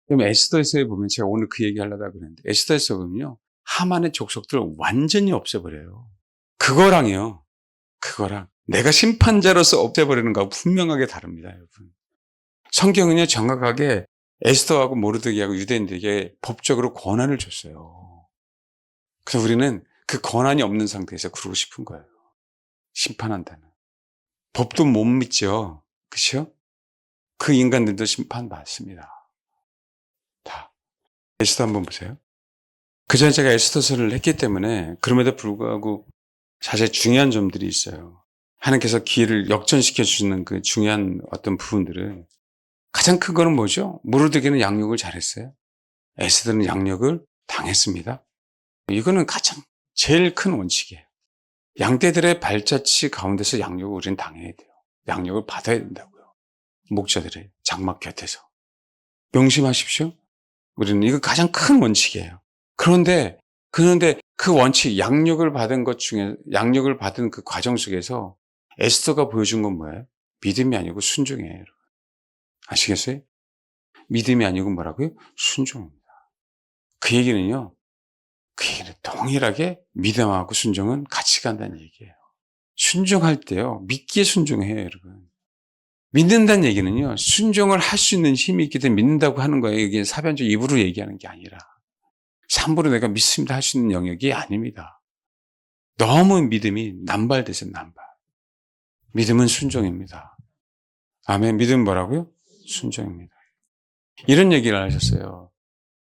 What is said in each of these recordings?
그럼 에스더서에 보면 제가 오늘 그 얘기 하려다 그랬는데 에스더에서 보면요. 하만의 족속들을 완전히 없애버려요. 그거랑요. 그거랑 내가 심판자로서 없애버리는 거하고 분명하게 다릅니다, 여러분. 성경은요, 정확하게 에스더하고 모르드게하고 유대인들에게 법적으로 권한을 줬어요. 그래서 우리는 그 권한이 없는 상태에서 그러고 싶은 거예요. 심판한다는. 법도 못 믿죠. 그렇죠? 그 인간들도 심판받습니다. 다. 에스더 한번 보세요. 그전에 제가 에스더서를 했기 때문에 그럼에도 불구하고 사실 중요한 점들이 있어요. 하나님께서 기회를 역전시켜 주시는 그 중요한 어떤 부분들을 가장 큰 거는 뭐죠? 모르드게는 양육을 잘했어요. 에스더는 양육을 당했습니다. 이거는 가장 제일 큰 원칙이에요. 양떼들의 발자취 가운데서 양육을 우리는 당해야 돼요. 양육을 받아야 된다고요. 목자들의 장막 곁에서. 명심하십시오. 우리는 이거 가장 큰 원칙이에요. 그런데 그 원칙, 양육을 받은 것 중에, 양육을 받은 그 과정 속에서 에스더가 보여준 건 뭐예요? 믿음이 아니고 순종이에요. 여러분. 아시겠어요? 믿음이 아니고 뭐라고요? 순종입니다. 그 얘기는 동일하게 믿음하고 순종은 같이 간다는 얘기예요. 순종할 때요, 믿기에 순종해요, 여러분. 믿는다는 얘기는요, 순종을 할 수 있는 힘이 있기 때문에 믿는다고 하는 거예요. 이게 사변적 입으로 얘기하는 게 아니라. 함부로 내가 믿습니다 할 수 있는 영역이 아닙니다. 너무 믿음이 남발돼서 남발. 믿음은 순종입니다. 아멘. 믿음은 뭐라고요? 순종입니다. 이런 얘기를 하셨어요.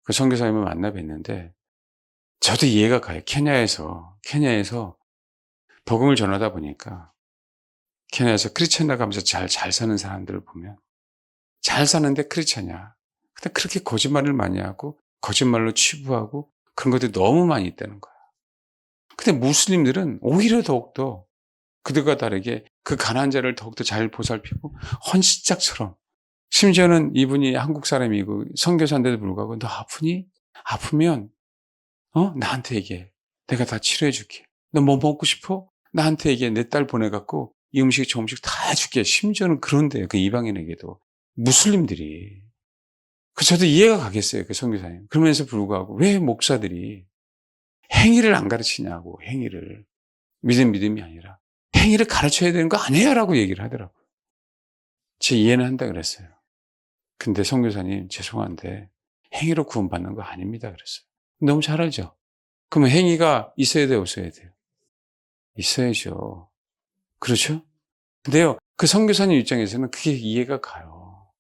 그 선교사님을 만나 뵀는데 저도 이해가 가요. 케냐에서 복음을 전하다 보니까 케냐에서 크리스찬 나가면서 잘 사는 사람들을 보면 잘 사는데 크리스찬이야. 근데 그렇게 거짓말을 많이 하고 거짓말로 치부하고 그런 것들이 너무 많이 있다는 거야. 근데 무슬림들은 오히려 더욱더 그들과 다르게 그 가난한 자를 더욱더 잘 보살피고 헌신짝처럼 심지어는 이분이 한국 사람이고 선교사인데도 불구하고 너 아프니? 아프면 나한테 얘기해. 내가 다 치료해 줄게. 너 뭐 먹고 싶어? 나한테 얘기해. 내 딸 보내갖고 이 음식 저 음식 다 해줄게. 심지어는 그런데요. 그 이방인에게도. 무슬림들이. 그 저도 이해가 가겠어요. 그 선교사님. 그러면서 불구하고 왜 목사들이 행위를 안 가르치냐고. 행위를. 믿음이 아니라 행위를 가르쳐야 되는 거 아니에요? 라고 얘기를 하더라고요. 제 이해는 한다 그랬어요. 근데 선교사님 죄송한데 행위로 구원받는 거 아닙니다 그랬어요. 너무 잘 알죠? 그러면 행위가 있어야 돼요? 없어야 돼요? 있어야죠. 그렇죠? 근데요, 그 선교사님 입장에서는 그게 이해가 가요.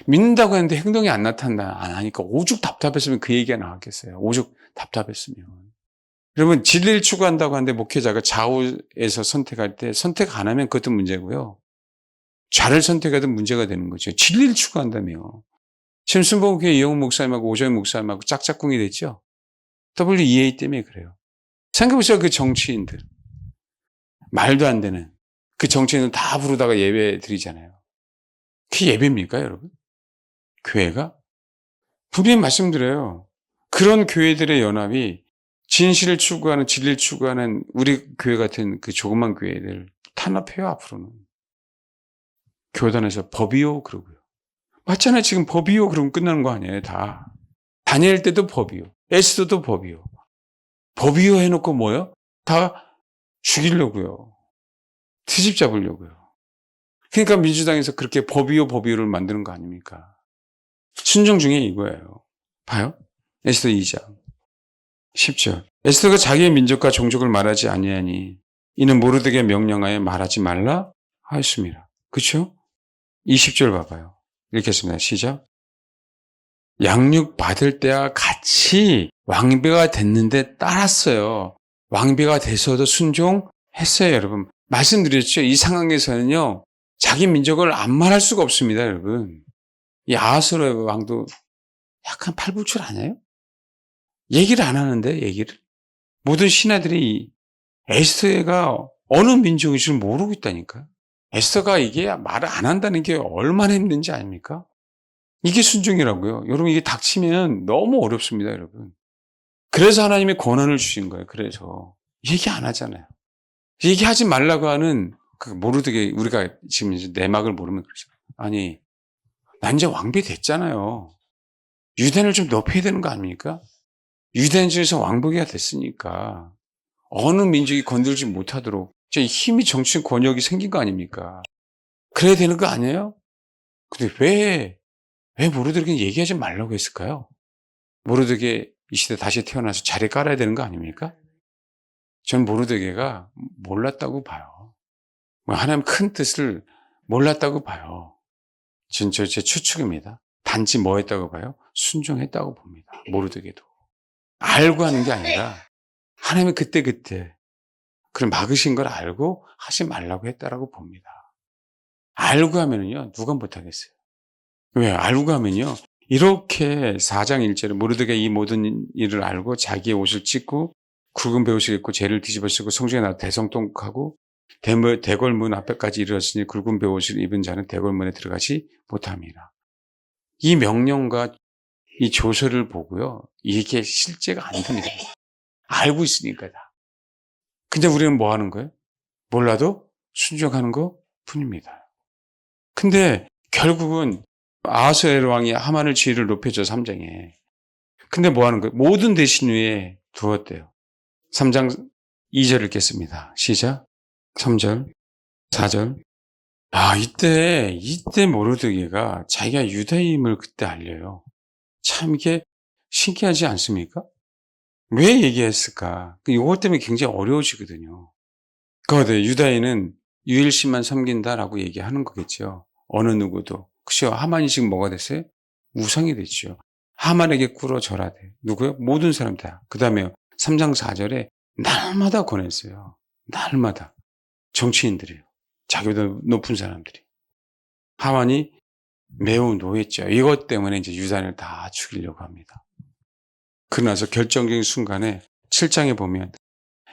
믿는다고 했는데 행동이 안 나타난다, 안 하니까 오죽 답답했으면 그 얘기가 나왔겠어요. 오죽 답답했으면. 여러분, 진리를 추구한다고 하는데 목회자가 좌우에서 선택할 때 선택 안 하면 그것도 문제고요. 좌를 선택하든 문제가 되는 거죠. 진리를 추구한다며. 지금 순복음교회 이영훈 목사님하고 오정현 목사님하고 짝짝꿍이 됐죠? WEA 때문에 그래요. 생각해보세요, 그 정치인들. 말도 안 되는. 그 정치인은 다 부르다가 예배 드리잖아요. 그게 예배입니까, 여러분? 교회가? 분명히 말씀드려요. 그런 교회들의 연합이 진실을 추구하는, 진리를 추구하는 우리 교회 같은 그 조그만 교회들 탄압해요, 앞으로는. 교단에서 법이요, 그러고요. 맞잖아요. 지금 법이요, 그러면 끝나는 거 아니에요, 다. 다니엘 때도 법이요. 에스더도 법이요. 법이요 해놓고 뭐요? 다 죽이려고요. 트집 잡으려고요. 그러니까 민주당에서 그렇게 법이요를 만드는 거 아닙니까? 순종 중에 이거예요. 봐요. 에스더 2장 10절. 에스더가 자기의 민족과 종족을 말하지 아니하니 이는 모르드게 명령하여 말하지 말라 하였습니다. 그렇죠? 20절 봐봐요. 읽겠습니다. 시작. 양육 받을 때와 같이 왕비가 됐는데 따랐어요. 왕비가 돼서도 순종했어요, 여러분. 말씀드렸죠. 이 상황에서는요, 자기 민족을 안 말할 수가 없습니다, 여러분. 이 아하스로의 왕도 약간 팔불출 아니에요? 얘기를 안 하는데, 얘기를. 모든 신하들이 에스더가 어느 민족인 줄 모르고 있다니까요. 에스더가 이게 말을 안 한다는 게 얼마나 힘든지 아닙니까? 이게 순종이라고요. 여러분, 이게 닥치면 너무 어렵습니다, 여러분. 그래서 하나님이 권한을 주신 거예요. 그래서 얘기 안 하잖아요. 얘기하지 말라고 하는 그 모르드게 우리가 지금 이제 내막을 모르면 그러죠. 아니, 난 이제 왕비 됐잖아요. 유대인을 좀 높여야 되는 거 아닙니까? 유대인 중에서 왕복이가 됐으니까 어느 민족이 건들지 못하도록 이제 힘이 정치적 권력이 생긴 거 아닙니까? 그래야 되는 거 아니에요? 근데 왜 모르드게는 얘기하지 말라고 했을까요? 모르드게 이 시대 다시 태어나서 자리 깔아야 되는 거 아닙니까? 전 모르드게가 몰랐다고 봐요. 하나님 큰 뜻을 몰랐다고 봐요. 제 추측입니다. 단지 뭐 했다고 봐요? 순종했다고 봅니다. 모르드게도. 알고 하는 게 아니라 하나님이 그때그때 그런 막으신 걸 알고 하지 말라고 했다라고 봅니다. 알고 하면은요, 누가 못하겠어요. 왜요? 알고 하면요, 이렇게 4장 1절에 모르드게 이 모든 일을 알고 자기의 옷을 찢고 굵은 베옷을 입고 죄를 뒤집어 쓰고 성중에 나와 대성통곡하고 대궐문 앞에까지 이르렀으니 굵은 베옷을 입은 자는 대궐문에 들어가지 못합니다. 이 명령과 이 조서를 보고요, 이게 실제가 안 됩니다. 알고 있으니까 다. 근데 우리는 뭐 하는 거예요? 몰라도 순종하는 것 뿐입니다. 근데 결국은 아하스웨로 왕이 하만을 지위를 높여줘 3장에. 근데 뭐 하는 거예요? 모든 대신 위에 두었대요. 3장 2절 읽겠습니다. 시작. 3절, 4절. 이때 모르드게가 자기가 유다임을 그때 알려요. 참 이게 신기하지 않습니까? 왜 얘기했을까? 이것 때문에 굉장히 어려워지거든요. 그거든 유다인은 유일신만 섬긴다라고 얘기하는 거겠죠. 어느 누구도. 그죠? 하만이 지금 뭐가 됐어요? 우상이 됐죠. 하만에게 꿇어 절하되. 누구요? 모든 사람 다. 그 다음에 3장 4절에 날마다 권했어요. 날마다. 정치인들이요. 자기보다 높은 사람들이. 하만이 매우 노했죠. 이것 때문에 이제 유다인을 다 죽이려고 합니다. 그러나서 결정적인 순간에 7장에 보면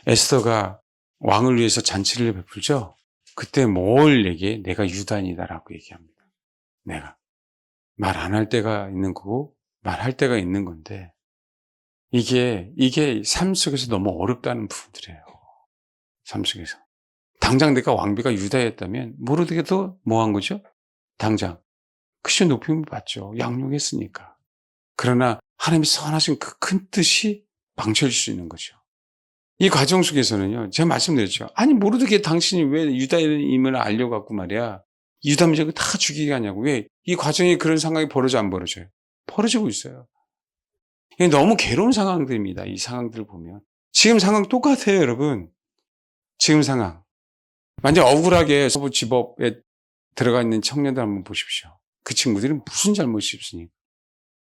에스더가 왕을 위해서 잔치를 베풀죠. 그때 뭘 얘기해? 내가 유다인이다라고 얘기합니다. 내가. 말 안 할 때가 있는 거고 말할 때가 있는 건데 이게 삶 속에서 너무 어렵다는 부분들이에요. 삶 속에서. 당장 내가 왕비가 유다였다면 모르드게도 뭐 한 거죠? 당장. 그저 높임을 받죠. 양육했으니까. 그러나 하나님이 선하신 그 큰 뜻이 망쳐질 수 있는 거죠. 이 과정 속에서는요, 제가 말씀드렸죠. 아니, 모르드게 당신이 왜 유다인임을 알려갖고 말이야. 유다 민족을 다 죽이게 하냐고. 왜? 이 과정에 그런 상황이 벌어져 안 벌어져요? 벌어지고 있어요. 이게 너무 괴로운 상황들입니다. 이 상황들을 보면. 지금 상황 똑같아요, 여러분. 지금 상황. 완전 억울하게 서부 지법에 들어가 있는 청년들 한번 보십시오. 그 친구들이 무슨 잘못이 없으니까.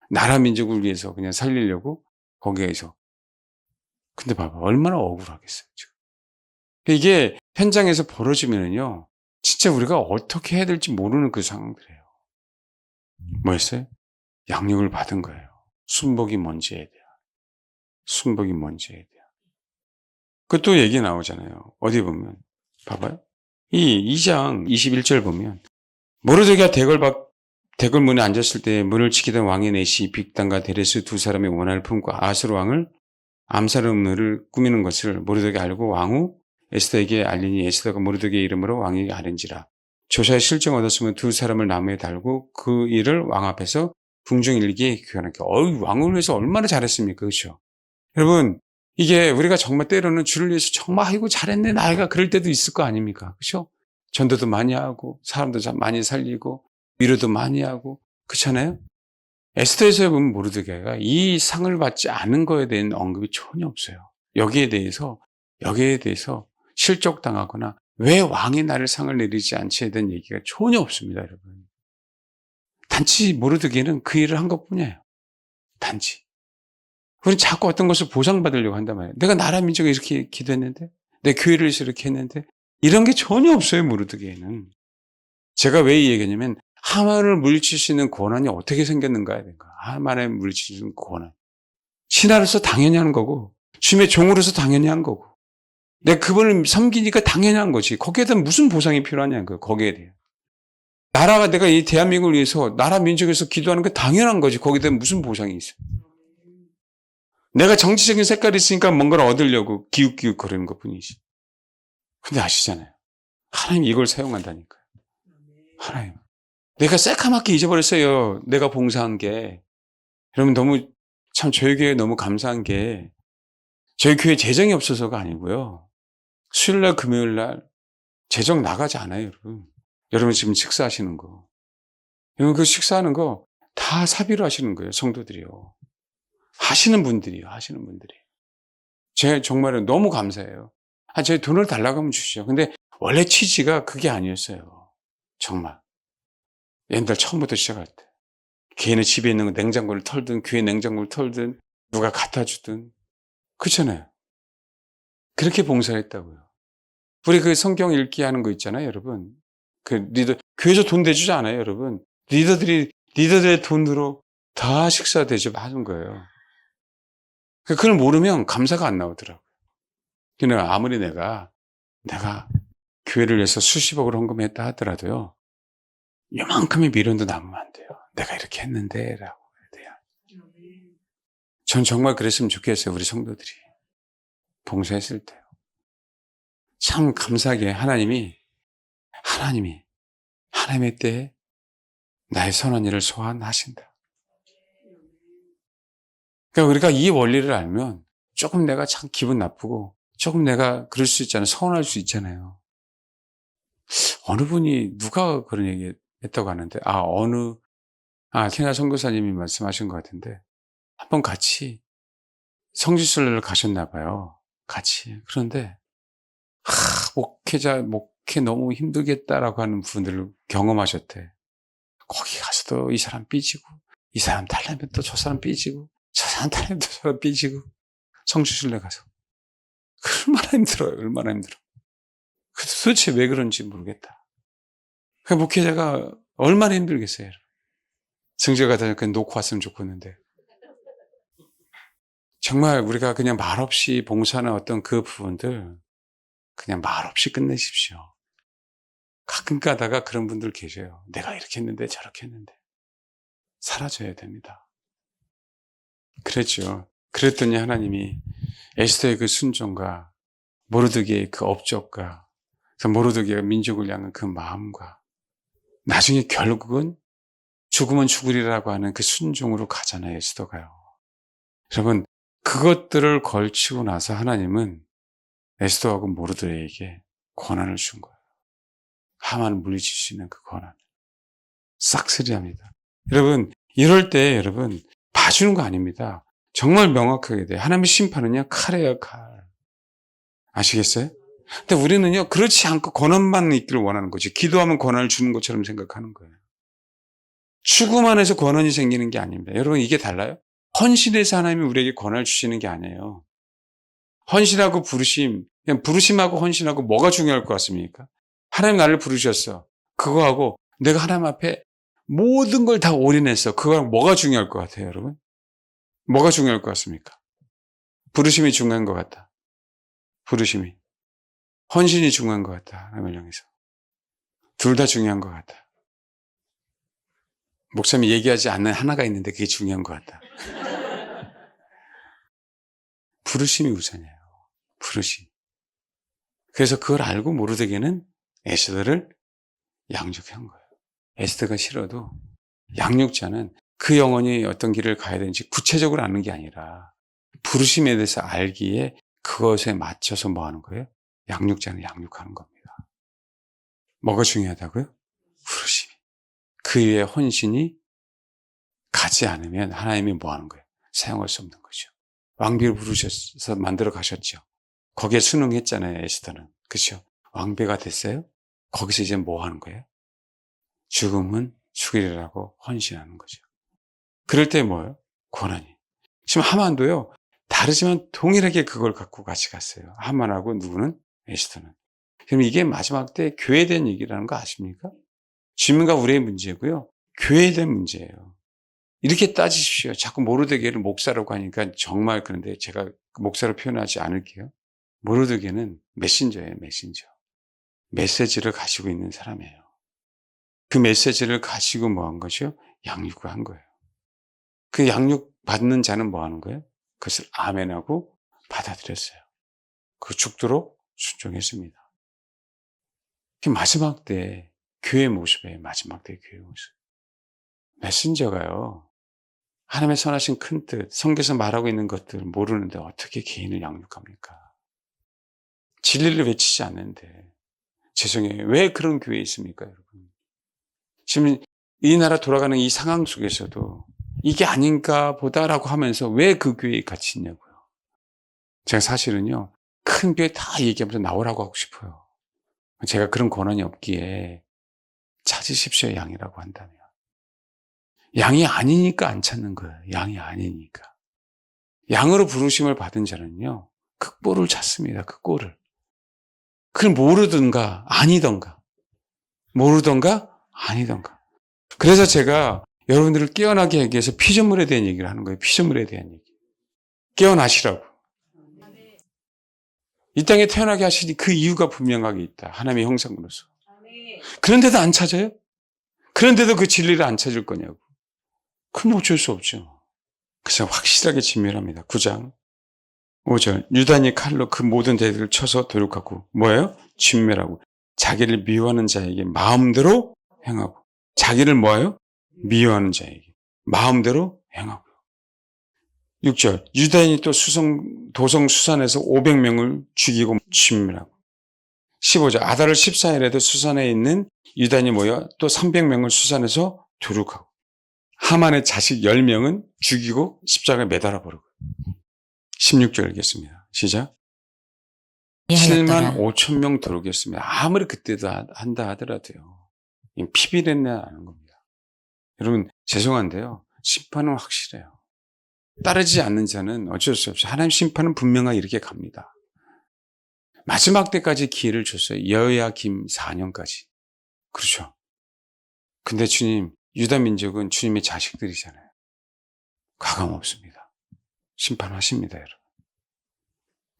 나라 민족을 위해서 그냥 살리려고 거기에서. 근데 봐봐. 얼마나 억울하겠어요, 지금. 이게 현장에서 벌어지면은요, 진짜 우리가 어떻게 해야 될지 모르는 그 상황들이에요. 뭐였어요? 양육을 받은 거예요. 순복이 뭔지 해야 돼요. 순복이 뭔지 해야 돼요. 그것도 얘기 나오잖아요. 어디 보면. 봐봐요. 이 2장 21절 보면, 모르드게가 대궐문에 앉았을 때 문을 지키던 왕의 내시 빅단과 데레스 두 사람의 원한을 품고 아수르 왕을 암살음을 꾸미는 것을 모르드게 알고 왕후 에스더에게 알리니 에스더가 모르드게의 이름으로 왕에게 아른지라. 조사에 실정 얻었으면 두 사람을 나무에 달고 그 일을 왕 앞에서 궁중일기에 교환할게. 왕을 위해서 얼마나 잘했습니까? 그렇죠? 여러분, 이게 우리가 정말 때로는 주를 위해서 정말 아이고 잘했네 나이가 그럴 때도 있을 거 아닙니까? 그렇죠? 전도도 많이 하고 사람도 많이 살리고 위로도 많이 하고 그렇잖아요? 에스더에서 보면 모르드게가 이 상을 받지 않은 거에 대한 언급이 전혀 없어요. 여기에 대해서 실족당하거나 왜 왕이 나를 상을 내리지 않지에 대한 얘기가 전혀 없습니다, 여러분. 단지 모르드게는 그 일을 한 것뿐이에요. 단지. 우리는 자꾸 어떤 것을 보상받으려고 한단 말이에요. 내가 나라 민족에 이렇게 기도했는데, 내 교회를 위해서 이렇게 했는데, 이런 게 전혀 없어요, 모르드게는. 제가 왜 이 얘기냐면 하만을 물리칠 수 있는 권한이 어떻게 생겼는가에 대한 거예요. 하만을 물리칠 수 있는 권한. 신하로서 당연히 하는 거고 주님의 종으로서 당연히 한 거고 내가 그분을 섬기니까 당연히 한 거지. 거기에 대한 무슨 보상이 필요하냐는 거예요. 거기에 대해. 나라가 내가 이 대한민국을 위해서 나라 민족에서 기도하는 게 당연한 거지. 거기에 대한 무슨 보상이 있어요. 내가 정치적인 색깔이 있으니까 뭔가를 얻으려고 기웃기웃 거리는 것뿐이지. 근데 아시잖아요. 하나님이 이걸 사용한다니까요. 하나님. 내가 새카맣게 잊어버렸어요. 내가 봉사한 게. 여러분 참 저희 교회에 너무 감사한 게 저희 교회 재정이 없어서가 아니고요. 수요일날 금요일날 재정 나가지 않아요, 여러분. 여러분 지금 식사하시는 거. 여러분 그 식사하는 거 다 사비로 하시는 거예요, 성도들이요. 하시는 분들이요, 하시는 분들이. 제가 정말 너무 감사해요. 제 돈을 달라고 하면 주시죠. 근데 원래 취지가 그게 아니었어요. 정말. 옛날 처음부터 시작할 때. 개인의 집에 있는 거 냉장고를 털든 교회 냉장고를 털든 누가 갖다 주든 그렇잖아요. 그렇게 봉사했다고요. 우리 그 성경 읽기 하는 거 있잖아요, 여러분. 그 교회에서 돈 대주지 않아요, 여러분. 리더들의 돈으로 다 식사 대접하는 거예요. 그걸 모르면 감사가 안 나오더라고요. 그러니까 아무리 내가 교회를 위해서 수십억을 헌금했다 하더라도요, 요만큼의 미련도 남으면 안 돼요. 내가 이렇게 했는데, 라고 해야 돼요. 전 정말 그랬으면 좋겠어요, 우리 성도들이. 봉사했을 때요. 참 감사하게 하나님의 때에 나의 선한 일을 소환하신다. 그러니까 우리가 이 원리를 알면 조금 내가 참 기분 나쁘고 조금 내가 그럴 수 있잖아요. 서운할 수 있잖아요. 어느 분이 누가 그런 얘기 했다고 하는데 케냐 선교사님이 말씀하신 것 같은데 한번 같이 성지순례를 가셨나 봐요. 같이. 그런데 목회 너무 힘들겠다라고 하는 분들을 경험하셨대. 거기 가서도 이 사람 삐지고 이 사람 달라면 또 저 사람 삐지고 저 사람 달라면 또 저 사람 삐지고 성지순례 가서 얼마나 힘들어요. 얼마나 힘들어. 도대체 왜 그런지 모르겠다. 그 목회자가 얼마나 힘들겠어요. 성지가 가다 그냥 놓고 왔으면 좋겠는데 정말 우리가 그냥 말없이 봉사하는 어떤 그 부분들 그냥 말없이 끝내십시오. 가끔 가다가 그런 분들 계셔요. 내가 이렇게 했는데 저렇게 했는데 사라져야 됩니다. 그랬죠. 그랬더니 하나님이 에스더의 그 순종과 모르드게의 그 업적과 모르드게가 민족을 향한 그 마음과 나중에 결국은 죽으면 죽으리라고 하는 그 순종으로 가잖아요. 에스더가요. 여러분 그것들을 걸치고 나서 하나님은 에스더하고 모르드게에게 권한을 준 거예요. 하만을 물리칠 수 있는 그 권한. 싹쓸이합니다. 여러분 이럴 때 여러분 봐주는 거 아닙니다. 정말 명확하게 돼요. 하나님의 심판은요 칼이에요, 칼. 아시겠어요? 근데 우리는요 그렇지 않고 권한만 있기를 원하는 거지. 기도하면 권한을 주는 것처럼 생각하는 거예요. 죽음 안에서 권한이 생기는 게 아닙니다. 여러분 이게 달라요? 헌신해서 하나님이 우리에게 권한을 주시는 게 아니에요. 헌신하고 그냥 부르심하고 헌신하고 뭐가 중요할 것 같습니까? 하나님 나를 부르셨어. 그거하고 내가 하나님 앞에 모든 걸 다 올인했어. 그거랑 뭐가 중요할 것 같아요, 여러분? 뭐가 중요할 것 같습니까? 부르심이 중요한 것 같다. 부르심이. 헌신이 중요한 것 같다. 하나님을 향해서. 둘 다 중요한 것 같다. 목사님이 얘기하지 않는 하나가 있는데 그게 중요한 것 같다. 부르심이 우선이에요. 부르심. 그래서 그걸 알고 모르드게는 에스더를 양육한 거예요. 에스더가 싫어도 양육자는 그 영혼이 어떤 길을 가야 되는지 구체적으로 아는 게 아니라 부르심에 대해서 알기에 그것에 맞춰서 뭐 하는 거예요? 양육자는 양육하는 겁니다. 뭐가 중요하다고요? 부르심이. 그 위에 헌신이 가지 않으면 하나님이 뭐 하는 거예요? 사용할 수 없는 거죠. 왕비를 부르셔서 만들어 가셨죠. 거기에 순응했잖아요, 에스더는. 그렇죠? 왕비가 됐어요? 거기서 이제 뭐 하는 거예요? 죽음은 죽이라고 헌신하는 거죠. 그럴 때 뭐예요? 고난이. 지금 하만도요, 다르지만 동일하게 그걸 갖고 같이 갔어요. 하만하고 누구는? 에스더는. 그럼 이게 마지막 때 교회에 대한 얘기라는 거 아십니까? 주민과 우리의 문제고요. 교회에 대한 문제예요. 이렇게 따지십시오. 자꾸 모르드게를 목사라고 하니까 정말 그런데 제가 목사로 표현하지 않을게요. 모르드게는 메신저예요, 메신저. 메시지를 가지고 있는 사람이에요. 그 메시지를 가지고 뭐 한 것이요? 양육을 한 거예요. 그 양육 받는 자는 뭐 하는 거예요? 그것을 아멘하고 받아들였어요. 그 죽도록 순종했습니다. 그 마지막 때 교회 모습이에요. 마지막 때 교회 모습. 메신저가요. 하나님의 선하신 큰 뜻, 성경에서 말하고 있는 것들을 모르는데 어떻게 개인을 양육합니까? 진리를 외치지 않는데. 죄송해요. 왜 그런 교회에 있습니까, 여러분? 지금 이 나라 돌아가는 이 상황 속에서도 이게 아닌가 보다라고 하면서 왜 그 교회에 같이 있냐고요. 제가 사실은요, 큰 교회 다 얘기하면서 나오라고 하고 싶어요. 제가 그런 권한이 없기에 찾으십시오, 양이라고 한다면. 양이 아니니까 안 찾는 거예요. 양이 아니니까. 양으로 부르심을 받은 자는요, 그 꼴을 찾습니다. 그 꼴을. 그걸 모르든가 아니던가. 모르던가 아니던가. 그래서 제가 여러분들을 깨어나게 하기 위해서 피조물에 대한 얘기를 하는 거예요. 피조물에 대한 얘기. 깨어나시라고. 이 땅에 태어나게 하시니 그 이유가 분명하게 있다. 하나님의 형상으로서. 그런데도 안 찾아요? 그런데도 그 진리를 안 찾을 거냐고. 그럼 어쩔 수 없죠. 그래서 확실하게 진멸합니다. 9장 5절. 유단이 칼로 그 모든 대들을 쳐서 도륙하고 뭐예요? 진멸하고 자기를 미워하는 자에게 마음대로 행하고 자기를 뭐예요? 미워하는 자에게 마음대로 행하고 6절. 유다인이 또 도성 수산에서 500명을 죽이고 진멸하고 15절. 아달을 14일에도 수산에 있는 유다인이 모여 또 300명을 수산에서 도륙하고 하만의 자식 10명은 죽이고 십자가에 매달아 버리고 16절 읽겠습니다. 시작. 7만 5천 명 도륙했습니다. 아무리 그때도 한다 하더라도요. 피비린내 나는 겁니다. 여러분 죄송한데요. 심판은 확실해요. 따르지 않는 자는 어쩔 수 없이 하나님 심판은 분명하게 이렇게 갑니다. 마지막 때까지 기회를 줬어요. 여호야김 4년까지. 그렇죠. 근데 주님, 유다 민족은 주님의 자식들이잖아요. 가감 없습니다. 심판하십니다, 여러분.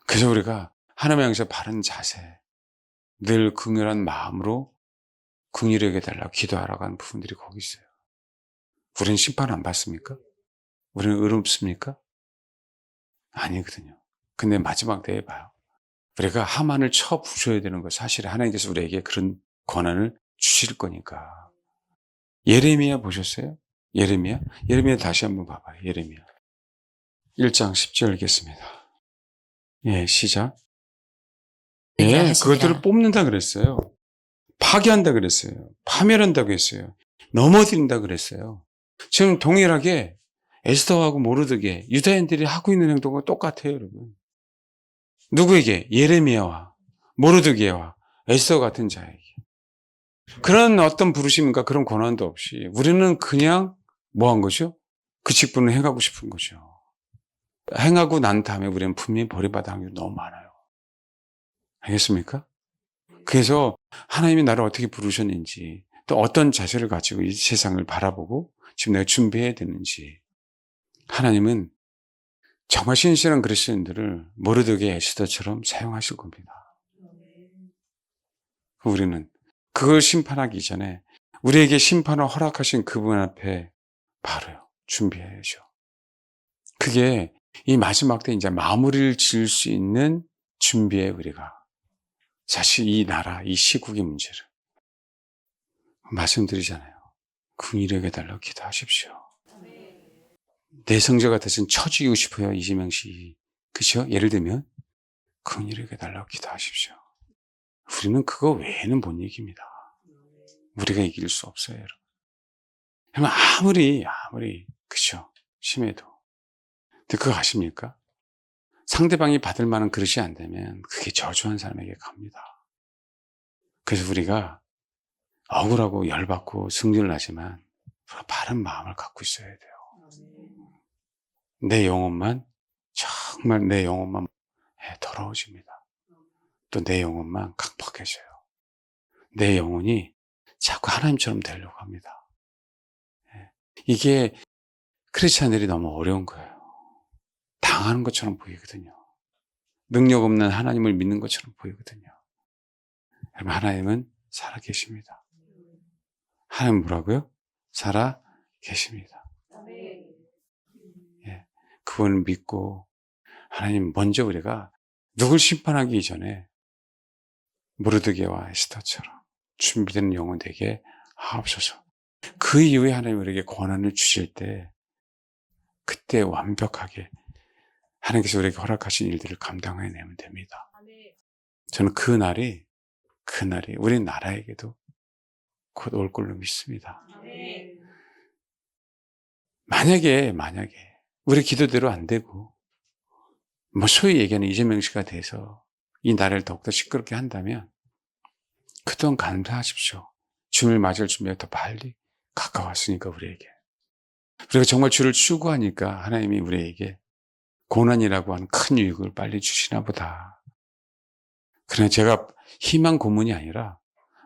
그래서 우리가 하나님 향해서 바른 자세, 늘 긍휼한 마음으로 긍휼히 여겨달라고 기도하라고 하는 부분들이 거기 있어요. 우리는 심판 안 받습니까? 우리는 의롭습니까? 아니거든요. 근데 마지막 때에 봐요. 우리가 하만을 쳐 부셔야 되는 거 사실 하나님께서 우리에게 그런 권한을 주실 거니까. 예레미야 보셨어요? 예레미야 다시 한번 봐봐요. 예레미야 1장 10절 읽겠습니다. 예, 시작. 예, 그것들을 뽑는다 그랬어요. 파괴한다 그랬어요. 파멸한다고 했어요. 넘어뜨린다 그랬어요. 지금 동일하게 에스더하고 모르드게 유다인들이 하고 있는 행동과 똑같아요, 여러분. 누구에게? 예레미야와 모르드게와 에스더 같은 자에게. 그런 어떤 부르심인가 그런 권한도 없이 우리는 그냥 뭐 한 거죠? 그 직분을 행하고 싶은 거죠. 행하고 난 다음에 우리는 분명히 버림받을 확률이 너무 많아요. 알겠습니까? 그래서 하나님이 나를 어떻게 부르셨는지 또 어떤 자세를 가지고 이 세상을 바라보고 지금 내가 준비해야 되는지 하나님은 정말 신실한 그리스도인들을 모르드게 에스더처럼 사용하실 겁니다. 우리는 그걸 심판하기 전에 우리에게 심판을 허락하신 그분 앞에 바로요. 준비해야죠. 그게 이 마지막 때 이제 마무리를 지을 수 있는 준비에 우리가 사실 이 나라, 이 시국의 문제를 말씀드리잖아요. 긍휼히 여겨달라고 기도하십시오. 내 성자가 됐으면 쳐죽이고 싶어요. 이재명 씨. 그렇죠? 예를 들면 긍휼히 여겨달라고 기도하십시오. 우리는 그거 외에는 못 이깁니다. 우리가 이길 수 없어요, 여러분. 아무리 그렇죠? 심해도. 근데 그거 아십니까? 상대방이 받을 만한 그릇이 안 되면 그게 저주한 사람에게 갑니다. 그래서 우리가 억울하고 열받고 승질을 나지만 바른 마음을 갖고 있어야 돼요. 내 영혼만 정말 내 영혼만 더러워집니다. 또 내 영혼만 강팍해져요. 내 영혼이 자꾸 하나님처럼 되려고 합니다. 이게 크리스찬들이 너무 어려운 거예요. 당하는 것처럼 보이거든요. 능력 없는 하나님을 믿는 것처럼 보이거든요. 여러분, 하나님은 살아 계십니다. 하나님 뭐라고요? 살아 계십니다. 예, 그분을 믿고 하나님 먼저 우리가 누굴 심판하기 이전에 모르드게와 에스더처럼 준비된 영혼 되게 하옵소서. 그 이후에 하나님 우리에게 권한을 주실 때 그때 완벽하게 하나님께서 우리에게 허락하신 일들을 감당해내면 됩니다. 저는 그 날이 우리 나라에게도 곧 올 걸로 믿습니다. 만약에 우리 기도대로 안 되고 소위 얘기하는 이재명 씨가 돼서 이 나라를 더욱더 시끄럽게 한다면 그동안 감사하십시오. 주님을 맞을 준비가 더 빨리 가까웠으니까 우리에게. 우리가 정말 주를 추구하니까 하나님이 우리에게 고난이라고 하는 큰 유익을 빨리 주시나 보다. 그러나 제가 희망 고문이 아니라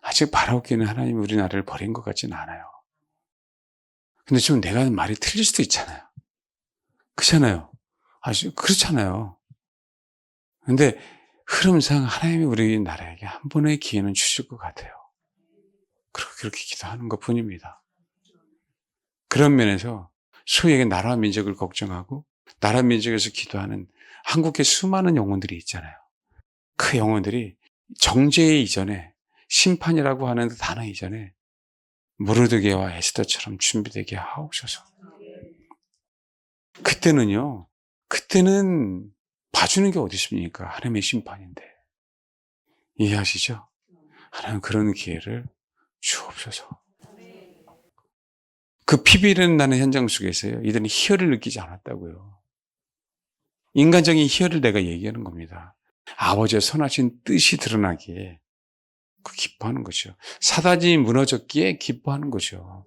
아직 바라옵기는 하나님이 우리나라를 버린 것 같지는 않아요. 근데 좀 내가 하는 말이 틀릴 수도 있잖아요. 그렇잖아요. 그렇잖아요. 근데 흐름상 하나님이 우리나라에게 한 번의 기회는 주실 것 같아요. 그렇게 기도하는 것 뿐입니다. 그런 면에서 소위 나라와 민족을 걱정하고 나라 민족에서 기도하는 한국의 수많은 영혼들이 있잖아요. 그 영혼들이 정죄 이전에 심판이라고 하는 단어 이전에 모르드게와 에스더처럼 준비되게 하옵소서. 그때는 봐주는 게 어디 있습니까? 하나님의 심판인데. 이해하시죠? 하나님 그런 기회를 주옵소서. 그 피비를 나는 현장 속에서요. 이들은 희열을 느끼지 않았다고요. 인간적인 희열을 내가 얘기하는 겁니다. 아버지의 선하신 뜻이 드러나기에 기뻐하는 거죠. 사단이 무너졌기에 기뻐하는 거죠.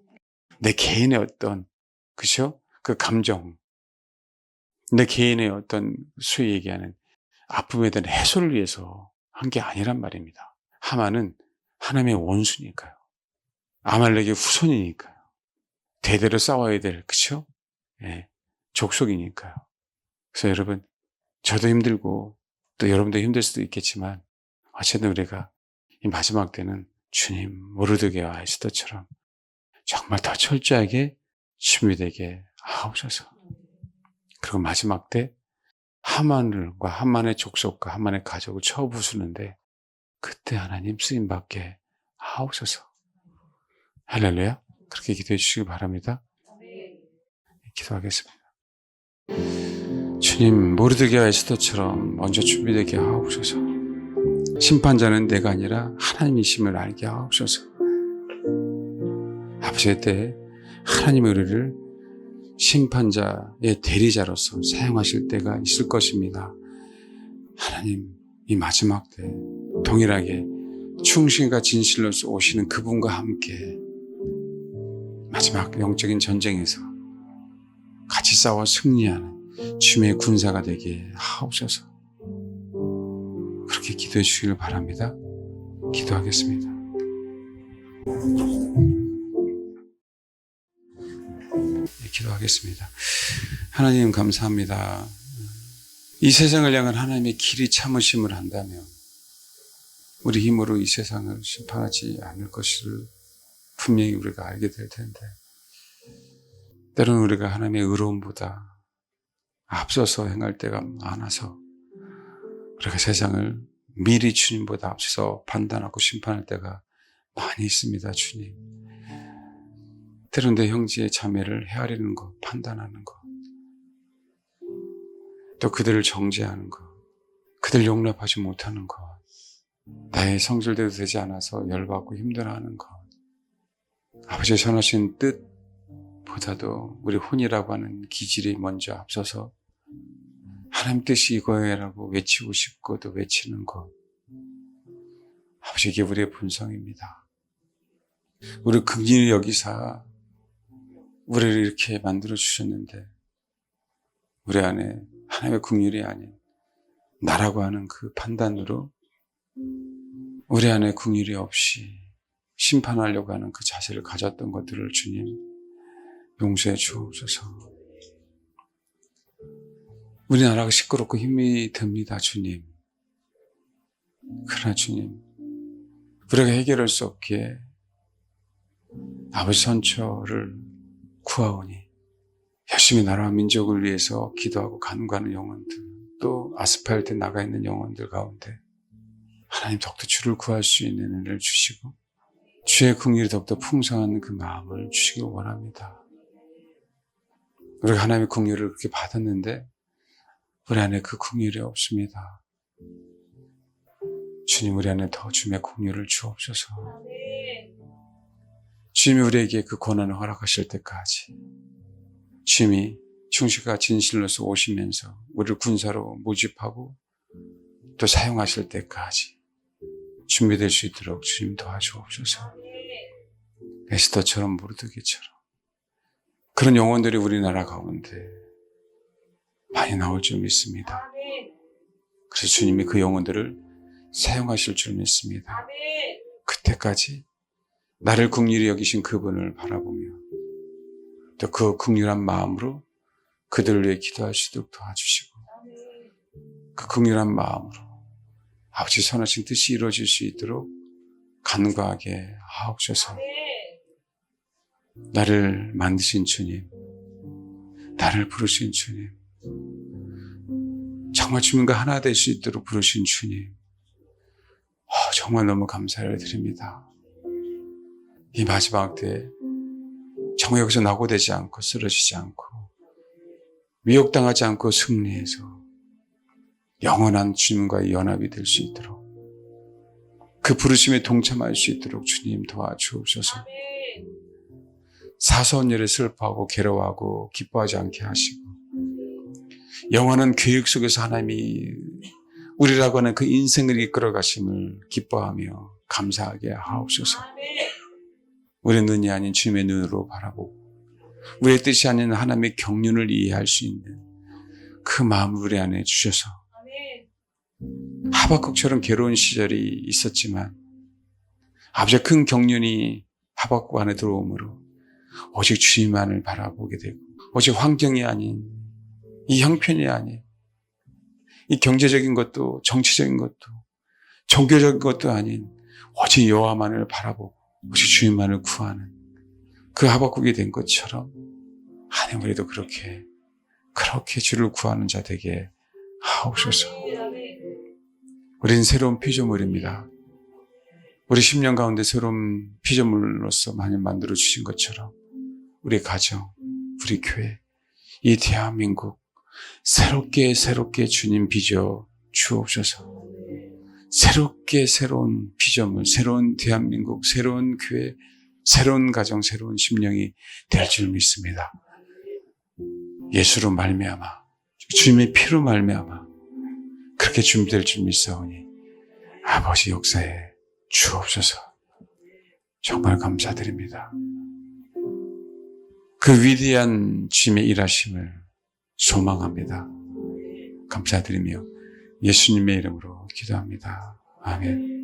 내 개인의 어떤, 그죠? 그 감정, 내 개인의 어떤 소위 얘기하는 아픔에 대한 해소를 위해서 한 게 아니란 말입니다. 하만은 하나님의 원수니까요. 아말렉의 후손이니까요. 대대로 싸워야 될, 그쵸? 예, 족속이니까요. 그래서 여러분, 저도 힘들고 또 여러분도 힘들 수도 있겠지만 어쨌든 우리가 이 마지막 때는 주님 모르드게와 에스더처럼 정말 더 철저하게 준비되게 하옵소서. 그리고 마지막 때 하만과 하만의 족속과 하만의 가족을 쳐 부수는데 그때 하나님 쓰임받게 하옵소서. 할렐루야. 그렇게 기도해 주시기 바랍니다. 기도하겠습니다. 주님 모르드게와 에스더처럼 먼저 준비되게 하옵소서. 심판자는 내가 아니라 하나님이심을 알게 하옵소서. 아버지 때 하나님의 우리를 심판자의 대리자로서 사용하실 때가 있을 것입니다. 하나님 이 마지막 때 동일하게 충신과 진실로서 오시는 그분과 함께 마지막 영적인 전쟁에서 같이 싸워 승리하는 주님의 군사가 되게 하옵소서. 그렇게 기도해 주시길 바랍니다. 기도하겠습니다. 기도하겠습니다. 하나님 감사합니다. 이 세상을 향한 하나님의 길이 참으심을 한다면 우리 힘으로 이 세상을 심판하지 않을 것을 분명히 우리가 알게 될 텐데 때로는 우리가 하나님의 의로움보다 앞서서 행할 때가 많아서 우리가 세상을 미리 주님보다 앞서서 판단하고 심판할 때가 많이 있습니다. 주님. 때로는 내 형제의 자매를 헤아리는 것, 판단하는 것, 또 그들을 정죄하는 것, 그들 용납하지 못하는 것, 나의 성질대로 되지 않아서 열받고 힘들어하는 것, 아버지의 선하신 뜻보다도 우리 혼이라고 하는 기질이 먼저 앞서서 하나님 뜻이 이거야라고 외치고 싶고 또 외치는 것, 아버지 이게 우리의 본성입니다. 우리 긍휼히 여기사 우리를 이렇게 만들어 주셨는데 우리 안에 하나님의 긍휼이 아닌 나라고 하는 그 판단으로 우리 안에 긍휼이 없이 심판하려고 하는 그 자세를 가졌던 것들을 주님 용서해 주옵소서. 우리나라가 시끄럽고 힘이 듭니다. 주님. 그러나 주님 우리가 해결할 수 없기에 아버지 선처를 구하오니 열심히 나라와 민족을 위해서 기도하고 간구하는 영혼들, 또 아스팔트에 나가 있는 영혼들 가운데 하나님 더욱더 주를 구할 수 있는 은혜를 주시고 주의 긍휼이 더욱더 풍성한 그 마음을 주시길 원합니다. 우리가 하나님의 긍휼을 그렇게 받았는데 우리 안에 그 긍휼이 없습니다. 주님, 우리 안에 더 주님의 긍휼을 주옵소서. 주님이 우리에게 그 권한을 허락하실 때까지 주님이 충실과 진실로서 오시면서 우리를 군사로 모집하고 또 사용하실 때까지 준비될 수 있도록 주님 도와주옵소서. 에스더처럼 모르드게처럼 그런 영혼들이 우리나라 가운데 많이 나올 줄 믿습니다. 그래서 주님이 그 영혼들을 사용하실 줄 믿습니다. 그때까지 나를 긍휼히 여기신 그분을 바라보며 또 그 긍휼한 마음으로 그들을 위해 기도할 수 있도록 도와주시고 그 긍휼한 마음으로 아버지 선하신 뜻이 이루어질 수 있도록 간과하게 하옵소서. 나를 만드신 주님, 나를 부르신 주님, 정말 주님과 하나 될 수 있도록 부르신 주님, 정말 너무 감사를 드립니다. 이 마지막 때에 정말 여기서 낙오되지 않고 쓰러지지 않고 미혹당하지 않고 승리해서 영원한 주님과의 연합이 될 수 있도록 그 부르심에 동참할 수 있도록 주님 도와주옵소서. 사소한 일에 슬퍼하고 괴로워하고 기뻐하지 않게 하시고 영원한 계획 속에서 하나님이 우리라고 하는 그 인생을 이끌어 가심을 기뻐하며 감사하게 하옵소서. 우리의 눈이 아닌 주님의 눈으로 바라보고 우리의 뜻이 아닌 하나님의 경륜을 이해할 수 있는 그 마음을 우리 안에 주셔서 하박국처럼 괴로운 시절이 있었지만 아버지의 큰 경륜이 하박국 안에 들어오므로 오직 주님만을 바라보게 되고 오직 환경이 아닌 이 형편이 아닌 이 경제적인 것도 정치적인 것도 종교적인 것도 아닌 오직 여호와만을 바라보고 오직 주님만을 구하는 그 하박국이 된 것처럼 하나님 우리도 그렇게 주를 구하는 자 되게 하옵소서. 우리는 새로운 피조물입니다. 우리 10년 가운데 새로운 피조물로서 많이 만들어 주신 것처럼 우리 가정, 우리 교회, 이 대한민국 새롭게 주님 빚어 주옵소서. 새롭게 새로운 피조물, 새로운 대한민국, 새로운 교회, 새로운 가정, 새로운 심령이 될 줄 믿습니다. 예수로 말미암아 주님의 피로 말미암아 그렇게 준비될 줄 믿사오니 아버지 역사에 주옵소서. 정말 감사드립니다. 그 위대한 주님의 일하심을 소망합니다. 감사드리며 예수님의 이름으로 기도합니다. 아멘.